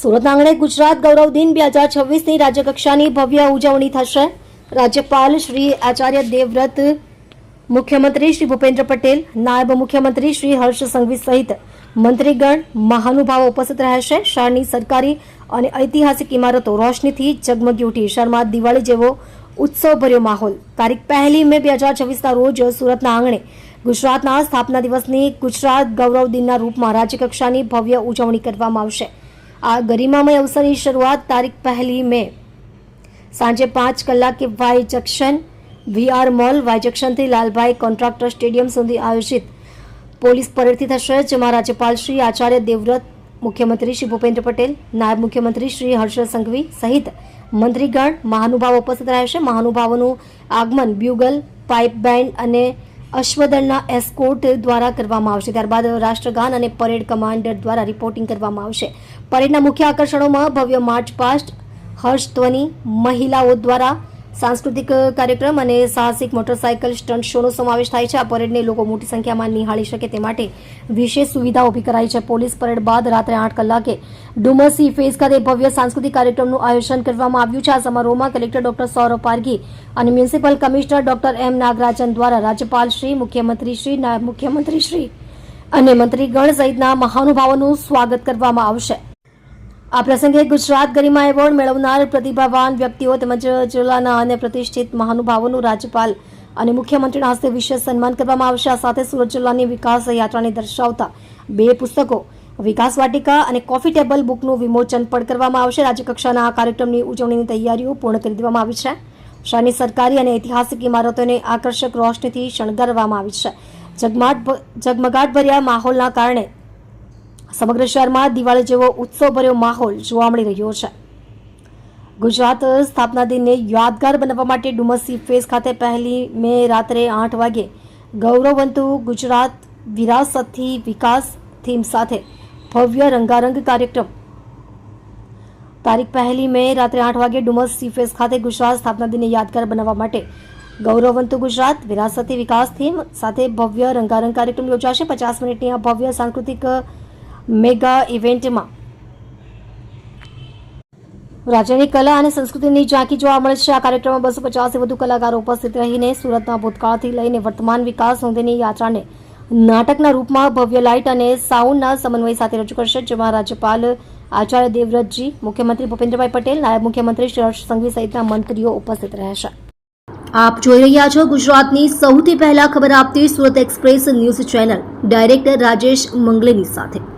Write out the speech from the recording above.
સુરત આંગણે ગુજરાત ગૌરવ દિન 2026ની રાજ્યકક્ષાની ભવ્ય ઉજવણી થશે. રાજ્યપાલ શ્રી આચાર્ય દેવવ્રત, મુખ્યમંત્રી શ્રી ભૂપેન્દ્ર પટેલ, નાયબ મુખ્યમંત્રી શ્રી હર્ષ સંઘવી સહિત મંત્રીગણ, મહાનુભાવો ઉપસ્થિત રહેશે. શહેરની સરકારી અને ઐતિહાસિક ઇમારતો રોશનીથી ઝગમગી ઉઠી. શહેરમાં દિવાળી જેવો ઉત્સવભર્યો માહોલ. તારીખ 1 મે 2026ના રોજ સુરતના આંગણે ગુજરાતના સ્થાપના દિવસની ગુજરાત ગૌરવ દિનના રૂપમાં રાજ્યકક્ષાની ભવ્ય ઉજવણી કરવામાં આવશે. આ ગરિમામય અવસરની શરૂઆત તારીખ 1 મે સાંજે 5 કલાકે Y junction, VR mall, Y જંકશનથી લાલભાઈ કોન્ટ્રાક્ટર સ્ટેડિયમ સુધી આયોજિત પોલીસ પરેડથી થશે, જેમાં રાજ્યપાલ શ્રી આચાર્ય દેવવ્રત, મુખ્યમંત્રી શ્રી ભૂપેન્દ્ર પટેલ, નાયબ મુખ્યમંત્રી શ્રી હર્ષ સંઘવી સહિત મંત્રીગણ, મહાનુભાવો ઉપસ્થિત રહેશે. મહાનુભાવોનું આગમન બ્યુગલ, પાઇપ બેન્ડ અને અશ્વદળના એસ્કોર્ટ દ્વારા કરવામાં આવશે. ત્યારબાદ રાષ્ટ્રગાન અને પરેડ કમાન્ડર દ્વારા રિપોર્ટિંગ કરવામાં આવશે. પરેડના મુખ્ય આકર્ષણોમાં ભવ્ય માર્ચ પાસ્ટ, હર્ષધ્વનિ, મહિલાઓ દ્વારા સાંસ્કૃતિક કાર્યક્રમ અને સાહસિક મોટરસાયકલ સ્ટન્ટ શોનો સમાવેશ થાય છે. આ પરેડને લોકો મોટી સંખ્યામાં નિહાળી શકે તે માટે વિશેષ સુવિધા ઊભી કરાઈ છે. પોલીસ પરેડ બાદ રાત્રે 8 કલાકે ડુમસી ફેઝ ખાતે ભવ્ય સાંસ્કૃતિક કાર્યક્રમનું આયોજન કરવામાં આવ્યું છે. આ સમારોહમાં કલેક્ટર ડોક્ટર સૌરભ પારઘી અને municipal commissioner doctor M Nagarajan દ્વારા રાજ્યપાલ શ્રી, મુખ્યમંત્રી શ્રી, નાયબ મુખ્યમંત્રી શ્રી અને મંત્રીગણ સહિતના મહાનુભાવોનું સ્વાગત કરવામાં આવશે. આ પ્રસંગે ગુજરાત ગરિમા એવોર્ડ મેળવનાર પ્રતિભાવાન વ્યક્તિઓ તેમજ જિલ્લાના અને પ્રતિષ્ઠિત મહાનુભાવોનું રાજ્યપાલ અને મુખ્યમંત્રીના હસ્તે વિશેષ સન્માન કરવામાં આવશે. આ સાથે સુરત જિલ્લાની વિકાસ યાત્રાને દર્શાવતા 2 પુસ્તકો, વિકાસ વાટિકા અને કોફી ટેબલ બુકનું વિમોચન પણ કરવામાં આવશે. રાજ્યકક્ષાના આ કાર્યક્રમની ઉજવણીની તૈયારીઓ પૂર્ણ કરી દેવામાં આવી છે. શહેરની સરકારી અને ઐતિહાસિક ઇમારતોને આકર્ષક રોશનીથી શણગારવામાં આવી છે. ઝગમગાટભર્યા માહોલના કારણે સમગ્ર શહેરમાં દિવાળી જેવો ઉત્સવભર્યો માહોલ જોવા મળી રહ્યો છે. ગુજરાત સ્થાપના દિનને યાદગાર બનાવવા માટે ડુમસી ફેઝ ખાતે 1 મે રાત્રે 8 વાગે ગૌરવવંતુ ગુજરાત વિરાસતથી વિકાસ થીમ સાથે ભવ્ય રંગારંગ કાર્યક્રમ. તારીખ 1 મે રાત્રે 8 વાગે ડુમસી ફેઝ ખાતે ગુજરાત સ્થાપના દિનને યાદગાર બનાવવા માટે ગૌરવવંતુ ગુજરાત વિરાસતથી વિકાસ થીમ સાથે ભવ્ય રંગારંગ કાર્યક્રમ યોજાશે. 50 મિનિટની આ ભવ્ય સાંસ્કૃતિક મેગા ઇવેન્ટમાં રાજ્યની કલા અને સંસ્કૃતિની ઝાંખી જોવા મળે છે. આ કાર્યક્રમમાં 250થી વધુ કલાકારો ઉપસ્થિત રહીને સુરતના ભૂતકાળથી લઈને વર્તમાન વિકાસ સુધીની યાત્રાને નાટકના રૂપમાં ભવ્ય લાઇટ અને સાઉન્ડના સમન્વય સાથે રજૂ કરશે, જેમાં રાજ્યપાલ આચાર્ય દેવવ્રતજી, મુખ્યમંત્રી ભૂપેન્દ્રભાઈ પટેલ, નાયબ મુખ્યમંત્રી શ્રી હર્ષ સંઘવી સહિતના મંત્રીઓ ઉપસ્થિત રહેશે. આપ જોઈ રહ્યા છો ગુજરાતની સૌથી પહેલા ખબર આપતી Surat express news channel director Rajesh મંગલેની સાથે.